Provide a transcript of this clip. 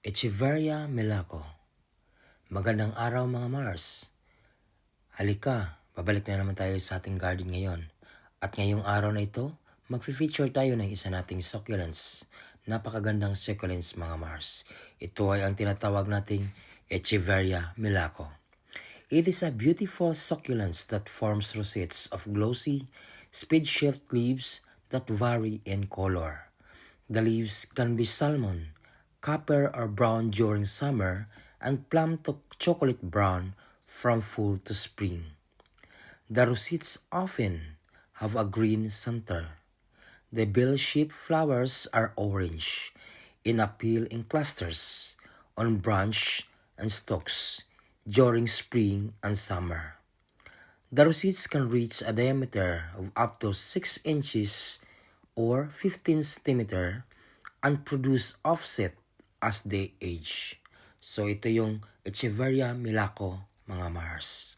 Echeverria melaco. Magandang araw mga Mars. Halika, babalik na naman tayo sa ating garden ngayon. At ngayong araw na ito, mag-feature tayo ng isa nating succulents. Napakagandang succulents mga Mars. Ito ay ang tinatawag nating Echeverria melaco. It is a beautiful succulent that forms rosettes of glossy, spade-shaped leaves that vary in color. The leaves can be salmon, copper or brown during summer, and plum to chocolate brown from fall to spring. The rosettes often have a green center. The bell-shaped flowers are orange and appear in clusters on branch and stalks during spring and summer. The rosettes can reach a diameter of up to 6 inches or 15 cm and produce offset as they age. So ito yung Echeverria melaco mga Mars.